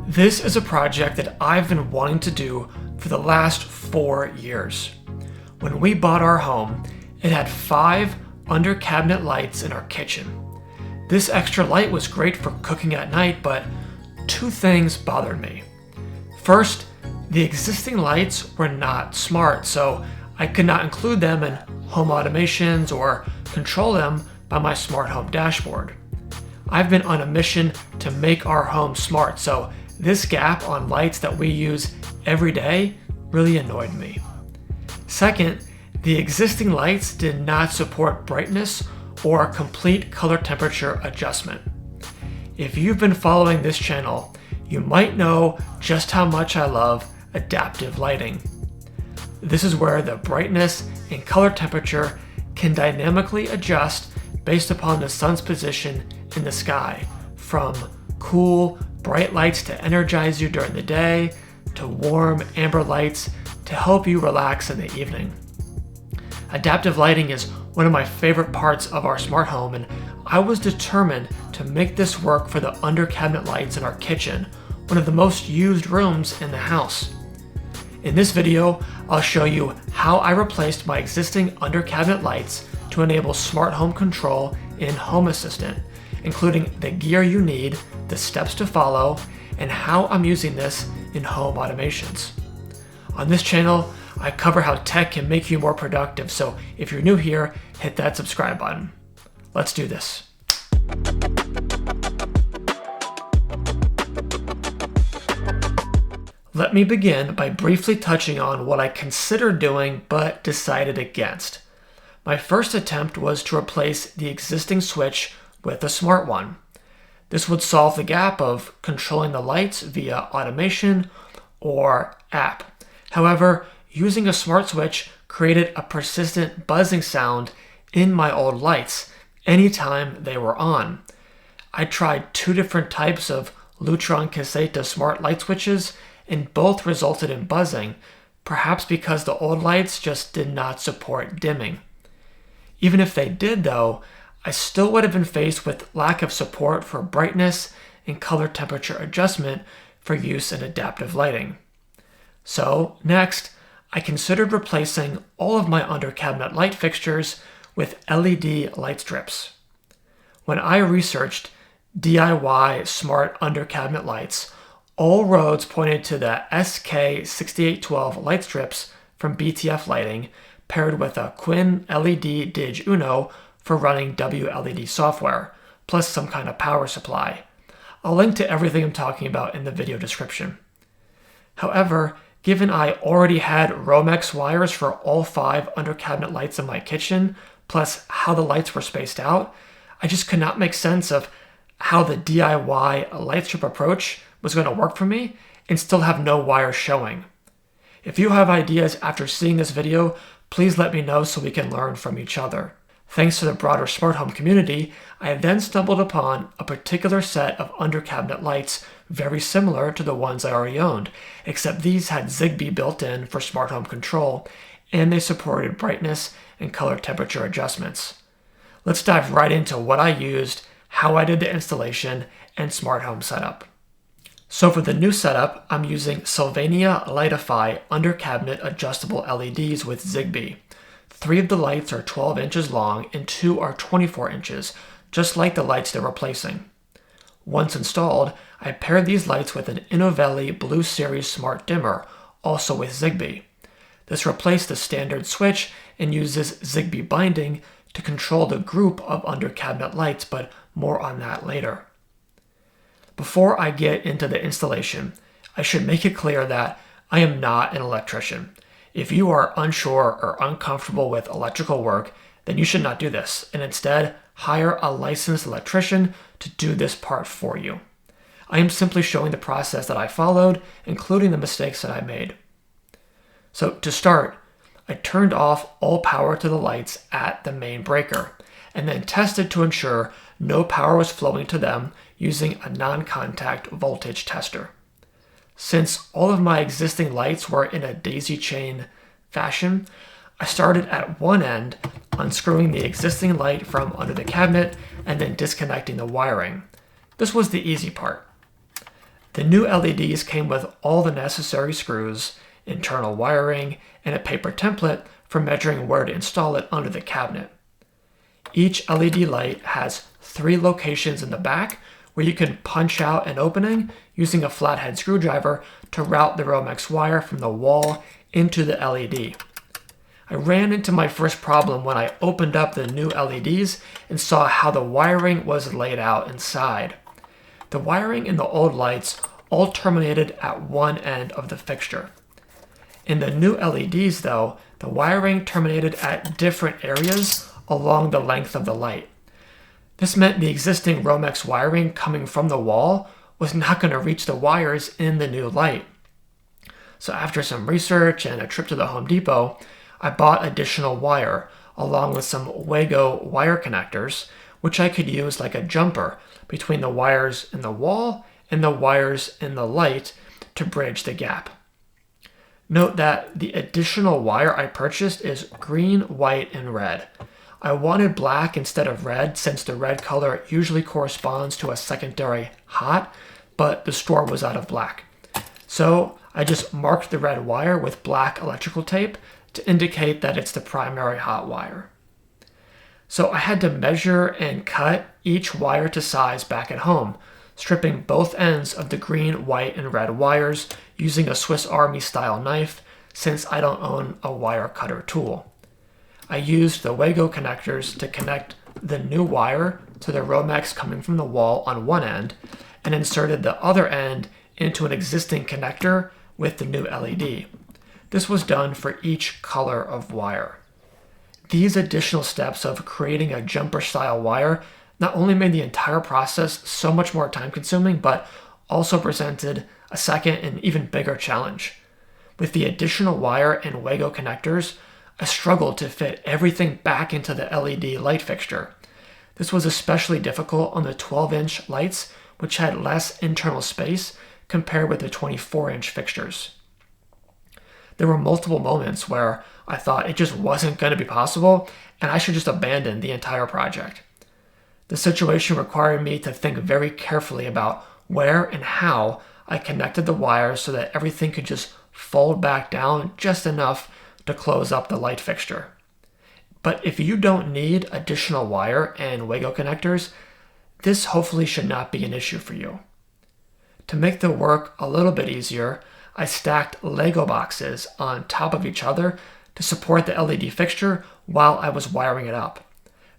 This is a project that I've been wanting to do for the last 4 years. When we bought our home, it had 5 under cabinet lights in our kitchen. This extra light was great for cooking at night, but 2 things bothered me. First, the existing lights were not smart, so I could not include them in home automations or control them by my smart home dashboard. I've been on a mission to make our home smart, so this gap on lights that we use every day really annoyed me. Second, the existing lights did not support brightness or complete color temperature adjustment. If you've been following this channel, you might know just how much I love adaptive lighting. This is where the brightness and color temperature can dynamically adjust based upon the sun's position in the sky, from cool, bright lights to energize you during the day, to warm, amber lights to help you relax in the evening. Adaptive lighting is one of my favorite parts of our smart home, and I was determined to make this work for the under cabinet lights in our kitchen, one of the most used rooms in the house. In this video, I'll show you how I replaced my existing under cabinet lights to enable smart home control in Home Assistant, including the gear you need, the steps to follow, and how I'm using this in home automations. On this channel, I cover how tech can make you more productive, so if you're new here, hit that subscribe button. Let's do this. Let me begin by briefly touching on what I considered doing but decided against. My first attempt was to replace the existing switch with a smart one. This would solve the gap of controlling the lights via automation or app. However, using a smart switch created a persistent buzzing sound in my old lights anytime they were on. I tried 2 different types of Lutron Caseta smart light switches, and both resulted in buzzing, perhaps because the old lights just did not support dimming. Even if they did though, I still would have been faced with lack of support for brightness and color temperature adjustment for use in adaptive lighting. So next, I considered replacing all of my under cabinet light fixtures with LED light strips. When I researched DIY smart under cabinet lights, all roads pointed to the SK6812 light strips from BTF Lighting paired with a Quinn LED Dig Uno for running WLED software, plus some kind of power supply. I'll link to everything I'm talking about in the video description. However, given I already had Romex wires for all 5 under cabinet lights in my kitchen, plus how the lights were spaced out, I just could not make sense of how the DIY light strip approach was going to work for me and still have no wires showing. If you have ideas after seeing this video, please let me know so we can learn from each other. Thanks to the broader smart home community, I then stumbled upon a particular set of under cabinet lights very similar to the ones I already owned, except these had Zigbee built in for smart home control, and they supported brightness and color temperature adjustments. Let's dive right into what I used, how I did the installation, and smart home setup. So for the new setup, I'm using Sylvania Lightify under cabinet adjustable LEDs with Zigbee. 3 of the lights are 12 inches long and 2 are 24 inches, just like the lights they're replacing. Once installed, I paired these lights with an Innovelli Blue Series Smart Dimmer, also with Zigbee. This replaced the standard switch and uses Zigbee binding to control the group of under cabinet lights, but more on that later. Before I get into the installation, I should make it clear that I am not an electrician. If you are unsure or uncomfortable with electrical work, then you should not do this, and instead hire a licensed electrician to do this part for you. I am simply showing the process that I followed, including the mistakes that I made. So to start, I turned off all power to the lights at the main breaker, and then tested to ensure no power was flowing to them using a non-contact voltage tester. Since all of my existing lights were in a daisy chain fashion, I started at one end, unscrewing the existing light from under the cabinet and then disconnecting the wiring. This was the easy part. The new LEDs came with all the necessary screws, internal wiring, and a paper template for measuring where to install it under the cabinet. Each LED light has 3 locations in the back where you can punch out an opening using a flathead screwdriver to route the Romex wire from the wall into the LED. I ran into my first problem when I opened up the new LEDs and saw how the wiring was laid out inside. The wiring in the old lights all terminated at one end of the fixture. In the new LEDs, though, the wiring terminated at different areas along the length of the light. This meant the existing Romex wiring coming from the wall was not going to reach the wires in the new light. So after some research and a trip to the Home Depot, I bought additional wire along with some Wago wire connectors, which I could use like a jumper between the wires in the wall and the wires in the light to bridge the gap. Note that the additional wire I purchased is green, white, and red. I wanted black instead of red since the red color usually corresponds to a secondary hot, but the store was out of black. So I just marked the red wire with black electrical tape to indicate that it's the primary hot wire. So I had to measure and cut each wire to size back at home, stripping both ends of the green, white, and red wires using a Swiss Army style knife since I don't own a wire cutter tool. I used the Wago connectors to connect the new wire to the Romex coming from the wall on one end and inserted the other end into an existing connector with the new LED. This was done for each color of wire. These additional steps of creating a jumper style wire not only made the entire process so much more time consuming, but also presented a second and even bigger challenge. With the additional wire and Wago connectors, I struggled to fit everything back into the LED light fixture. This was especially difficult on the 12-inch lights, which had less internal space compared with the 24-inch fixtures. There were multiple moments where I thought it just wasn't going to be possible and I should just abandon the entire project. The situation required me to think very carefully about where and how I connected the wires so that everything could just fold back down just enough to close up the light fixture. But if you don't need additional wire and Wago connectors, this hopefully should not be an issue for you. To make the work a little bit easier, I stacked Lego boxes on top of each other to support the LED fixture while I was wiring it up.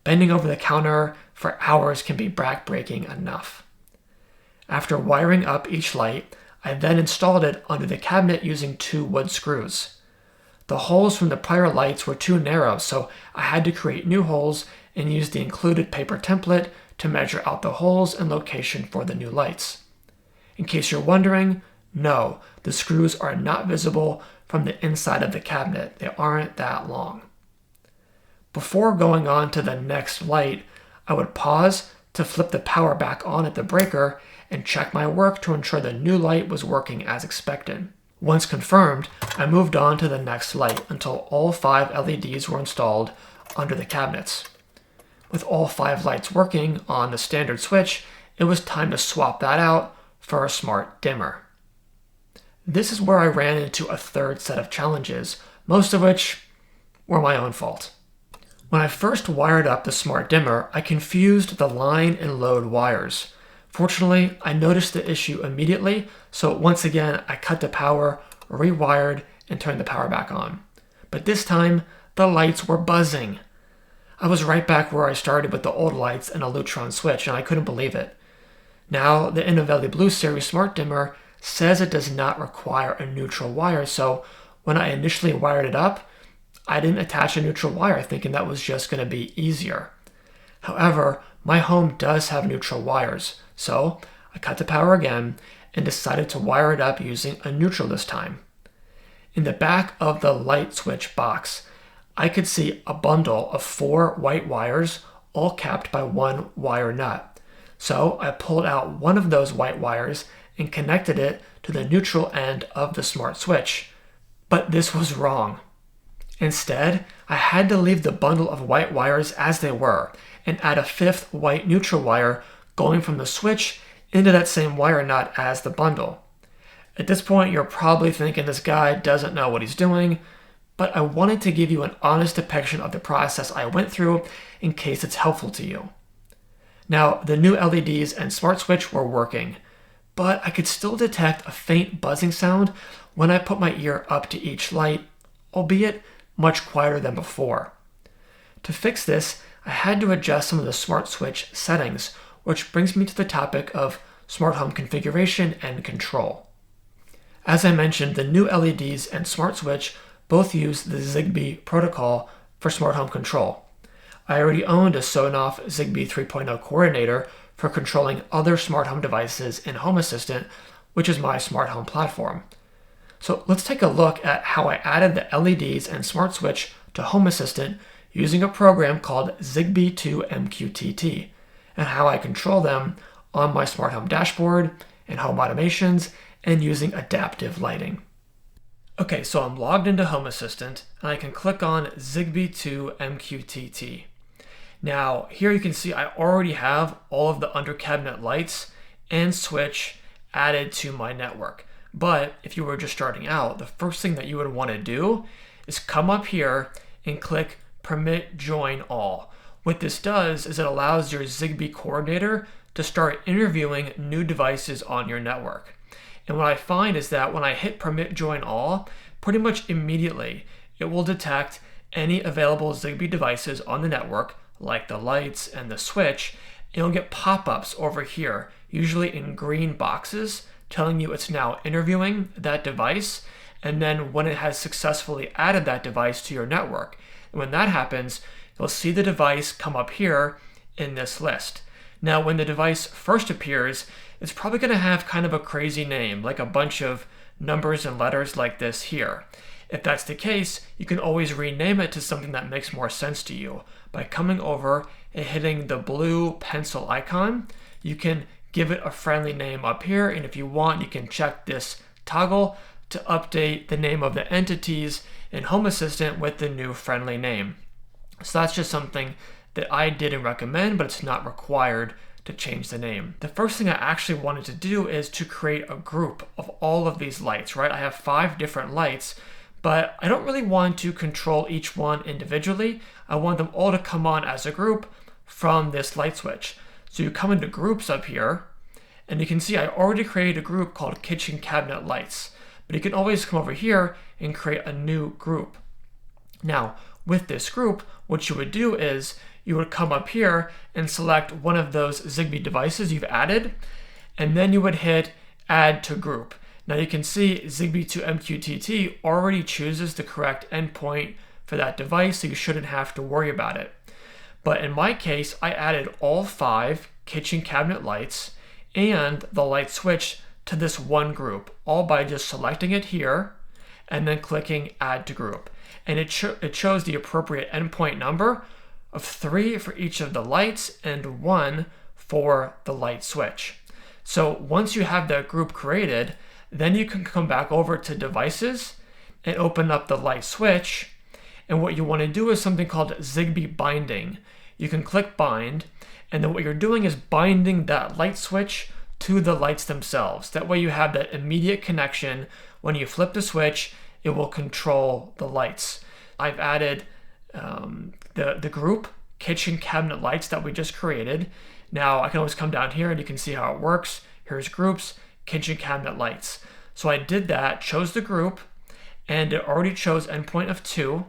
Bending over the counter for hours can be back-breaking enough. After wiring up each light, I then installed it under the cabinet using 2 wood screws. The holes from the prior lights were too narrow, so I had to create new holes and use the included paper template to measure out the holes and location for the new lights. In case you're wondering, no, the screws are not visible from the inside of the cabinet. They aren't that long. Before going on to the next light, I would pause to flip the power back on at the breaker and check my work to ensure the new light was working as expected. Once confirmed, I moved on to the next light until all 5 LEDs were installed under the cabinets. With all 5 lights working on the standard switch, it was time to swap that out for a smart dimmer. This is where I ran into a third set of challenges, most of which were my own fault. When I first wired up the smart dimmer, I confused the line and load wires. Fortunately, I noticed the issue immediately, so once again, I cut the power, rewired, and turned the power back on. But this time, the lights were buzzing. I was right back where I started with the old lights and a Lutron switch, and I couldn't believe it. Now, the Innovelli Blue Series Smart Dimmer says it does not require a neutral wire, so when I initially wired it up, I didn't attach a neutral wire thinking that was just going to be easier. However, my home does have neutral wires, so I cut the power again and decided to wire it up using a neutral this time. In the back of the light switch box, I could see a bundle of 4 white wires, all capped by 1 wire nut. So I pulled out one of those white wires and connected it to the neutral end of the smart switch. But this was wrong. Instead, I had to leave the bundle of white wires as they were and add a 5th white neutral wire going from the switch into that same wire nut as the bundle. At this point, you're probably thinking this guy doesn't know what he's doing, but I wanted to give you an honest depiction of the process I went through in case it's helpful to you. Now, the new LEDs and smart switch were working, but I could still detect a faint buzzing sound when I put my ear up to each light, albeit much quieter than before. To fix this, I had to adjust some of the smart switch settings, which brings me to the topic of smart home configuration and control. As I mentioned, the new LEDs and smart switch both use the Zigbee protocol for smart home control. I already owned a Sonoff Zigbee 3.0 coordinator for controlling other smart home devices in Home Assistant, which is my smart home platform. So let's take a look at how I added the LEDs and smart switch to Home Assistant using a program called Zigbee 2 MQTT, and how I control them on my smart home dashboard and home automations and using adaptive lighting. Okay, so I'm logged into Home Assistant and I can click on Zigbee 2 MQTT. Now, here you can see I already have all of the under cabinet lights and switch added to my network. But if you were just starting out, the first thing that you would want to do is come up here and click Permit Join All. What this does is it allows your Zigbee coordinator to start interviewing new devices on your network. And what I find is that when I hit Permit Join All, pretty much immediately it will detect any available Zigbee devices on the network, like the lights and the switch, and you'll get pop-ups over here, usually in green boxes, telling you it's now interviewing that device, and then when it has successfully added that device to your network. And when that happens, you'll see the device come up here in this list. Now, when the device first appears, it's probably going to have kind of a crazy name, like a bunch of numbers and letters like this here. If that's the case, you can always rename it to something that makes more sense to you. By coming over and hitting the blue pencil icon, you can give it a friendly name up here, and if you want, you can check this toggle to update the name of the entities in Home Assistant with the new friendly name. So that's just something that I didn't recommend, but it's not required to change the name. The first thing I actually wanted to do is to create a group of all of these lights, right? I have 5 different lights, but I don't really want to control each one individually. I want them all to come on as a group from this light switch. So you come into groups up here, and you can see I already created a group called Kitchen Cabinet Lights, but you can always come over here and create a new group. Now, with this group, what you would do is you would come up here and select one of those Zigbee devices you've added, and then you would hit Add to Group. Now you can see Zigbee 2 MQTT already chooses the correct endpoint for that device, so you shouldn't have to worry about it. But in my case, I added all 5 kitchen cabinet lights and the light switch to this one group, all by just selecting it here and then clicking Add to Group. And it chose the appropriate endpoint number of 3 for each of the lights and 1 for the light switch. So once you have that group created, then you can come back over to Devices and open up the light switch. And what you want to do is something called Zigbee binding. You can click Bind, and then what you're doing is binding that light switch to the lights themselves. That way you have that immediate connection. When you flip the switch, it will control the lights. I've added the group kitchen cabinet lights that we just created. Now I can always come down here and you can see how it works. Here's groups, kitchen cabinet lights. So I did that, chose the group, and it already chose endpoint of 2.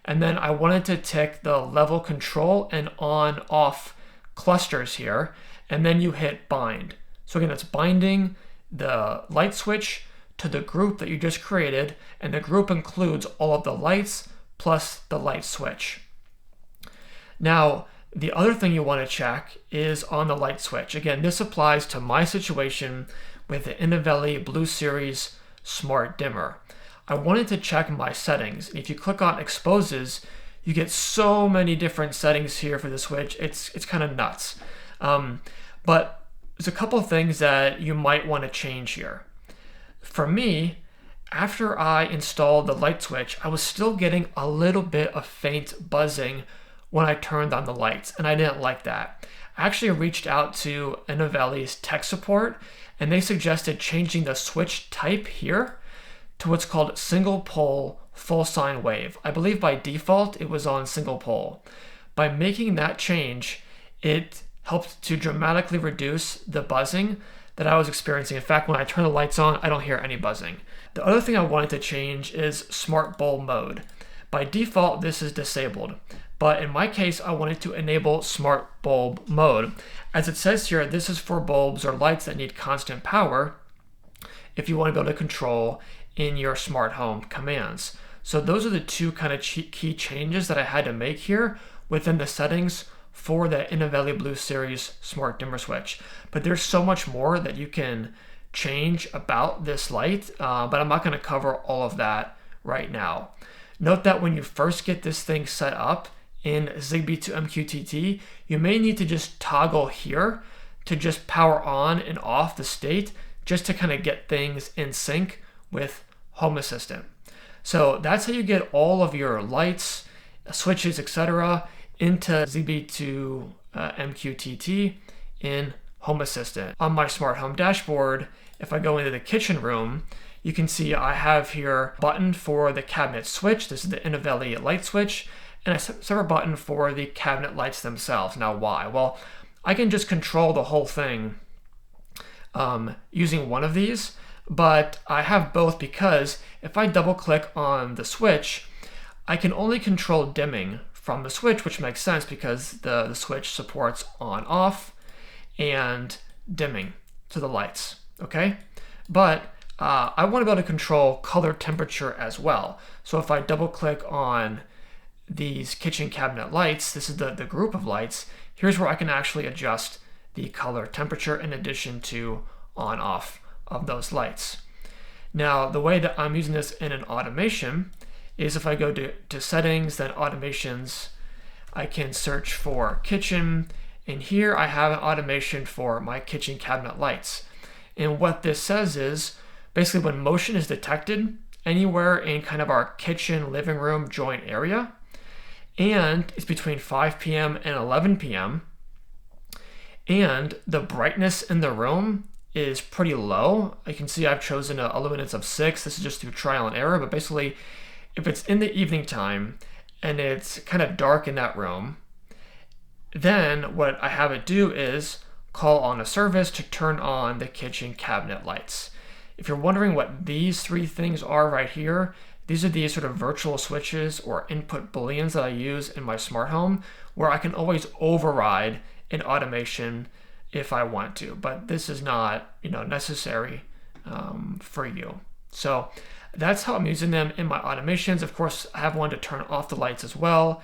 And then I wanted to tick the level control and on off clusters here. And then you hit bind. So again, it's binding the light switch to the group that you just created. And the group includes all of the lights plus the light switch. Now, the other thing you want to check is on the light switch. Again, this applies to my situation with the Innovelli Blue Series Smart Dimmer. I wanted to check my settings. If you click on Exposes, you get so many different settings here for the switch. It's kind of nuts. But there's a couple of things that you might want to change here. For me, after I installed the light switch, I was still getting a little bit of faint buzzing when I turned on the lights, and I didn't like that. I actually reached out to Innovelli's tech support, and they suggested changing the switch type here to what's called single pole full sine wave. I believe by default it was on single pole. By making that change, it helped to dramatically reduce the buzzing that I was experiencing. In fact, when I turn the lights on, I don't hear any buzzing. The other thing I wanted to change is smart bulb mode. By default, this is disabled, but in my case, I wanted to enable smart bulb mode. As it says here, this is for bulbs or lights that need constant power if you want to be able to control in your smart home commands. So those are the two kind of key changes that I had to make here within the settings for the Innovelli Blue Series smart dimmer switch. But there's so much more that you can change about this light, but I'm not going to cover all of that right now. Note that when you first get this thing set up in Zigbee to MQTT, you may need to just toggle here to just power on and off the state, just to kind of get things in sync with Home Assistant. So that's how you get all of your lights, switches, etc. into Zigbee to MQTT in Home Assistant. On my smart home dashboard, if I go into the kitchen room, you can see I have here a button for the cabinet switch. This is the Innovelli light switch, and a separate button for the cabinet lights themselves. Now why? Well, I can just control the whole thing using one of these, but I have both because if I double click on the switch, I can only control dimming from the switch, which makes sense because the switch supports on off and dimming to the lights, okay? But I want to be able to control color temperature as well. So if I double click on these kitchen cabinet lights, this is the group of lights, here's where I can actually adjust the color temperature in addition to on off of those lights. Now the way that I'm using this in an automation is if I go to settings, then automations, I can search for kitchen, and here I have an automation for my kitchen cabinet lights. And what this says is basically when motion is detected anywhere in kind of our kitchen living room joint area, and it's between 5 p.m. and 11 p.m., and the brightness in the room is pretty low. You can see I've chosen a luminance of 6. This is just through trial and error, but basically if it's in the evening time and it's kind of dark in that room, then what I have it do is call on a service to turn on the kitchen cabinet lights. If you're wondering what these three things are right here, these are these sort of virtual switches or input booleans that I use in my smart home where I can always override an automation if I want to, but this is not, necessary for you. So that's how I'm using them in my automations. Of course, I have one to turn off the lights as well.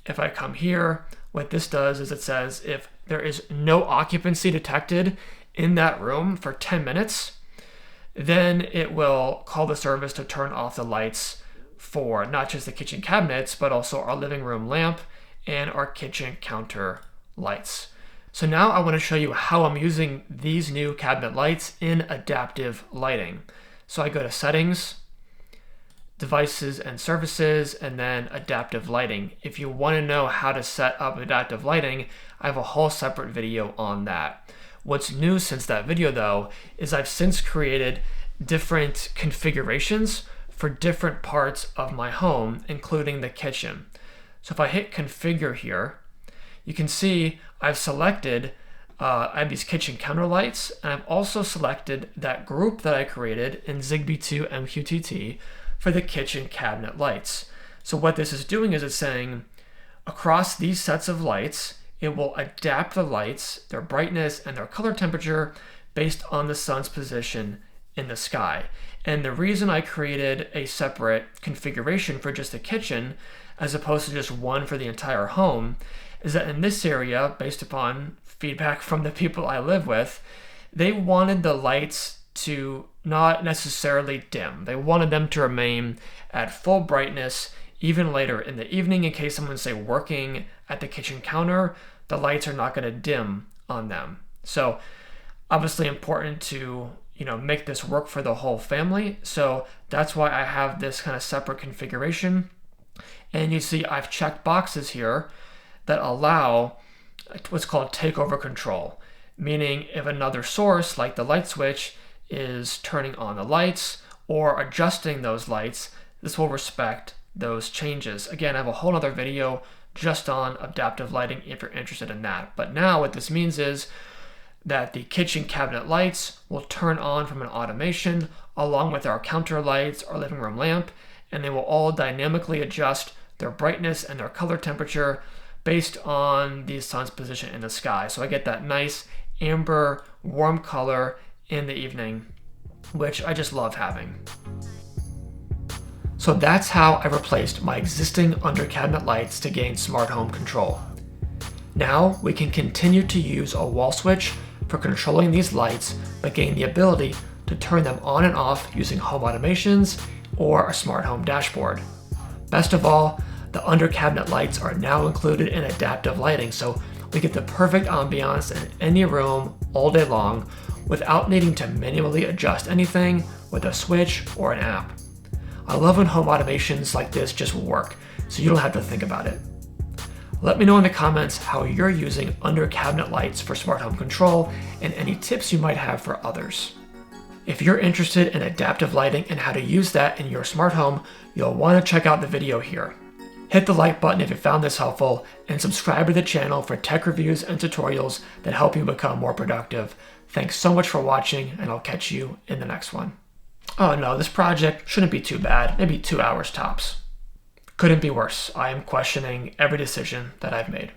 If I come here, what this does is it says if there is no occupancy detected in that room for 10 minutes, then it will call the service to turn off the lights for not just the kitchen cabinets, but also our living room lamp and our kitchen counter lights. So now I want to show you how I'm using these new cabinet lights in adaptive lighting. So I go to settings, devices and services, and then adaptive lighting. If you want to know how to set up adaptive lighting, I have a whole separate video on that. What's new since that video though, is I've since created different configurations for different parts of my home, including the kitchen. So if I hit configure here, you can see I've selected, I have these kitchen counter lights, and I've also selected that group that I created in Zigbee to MQTT for the kitchen cabinet lights. So what this is doing is it's saying across these sets of lights, it will adapt the lights, their brightness, and their color temperature based on the sun's position in the sky. And the reason I created a separate configuration for just the kitchen, as opposed to just one for the entire home, is that in this area, based upon feedback from the people I live with, they wanted the lights to not necessarily dim. They wanted them to remain at full brightness even later in the evening in case someone's, say, working at the kitchen counter, the lights are not going to dim on them. So obviously important to make this work for the whole family. So that's why I have this kind of separate configuration. And you see I've checked boxes here that allow what's called takeover control, meaning if another source like the light switch is turning on the lights or adjusting those lights, this will respect those changes. Again, I have a whole other video just on adaptive lighting if you're interested in that. But now what this means is that the kitchen cabinet lights will turn on from an automation along with our counter lights, our living room lamp, and they will all dynamically adjust their brightness and their color temperature based on the sun's position in the sky. So I get that nice amber, warm color in the evening, which I just love having. So that's how I replaced my existing under cabinet lights to gain smart home control. Now we can continue to use a wall switch for controlling these lights, but gain the ability to turn them on and off using home automations or a smart home dashboard. Best of all, the under cabinet lights are now included in adaptive lighting, so we get the perfect ambiance in any room all day long without needing to manually adjust anything with a switch or an app. I love when home automations like this just work, so you don't have to think about it. Let me know in the comments how you're using under cabinet lights for smart home control and any tips you might have for others. If you're interested in adaptive lighting and how to use that in your smart home, you'll want to check out the video here. Hit the like button if you found this helpful, and subscribe to the channel for tech reviews and tutorials that help you become more productive. Thanks so much for watching, and I'll catch you in the next one. Oh no, this project shouldn't be too bad, maybe 2 hours tops. Couldn't be worse. I am questioning every decision that I've made.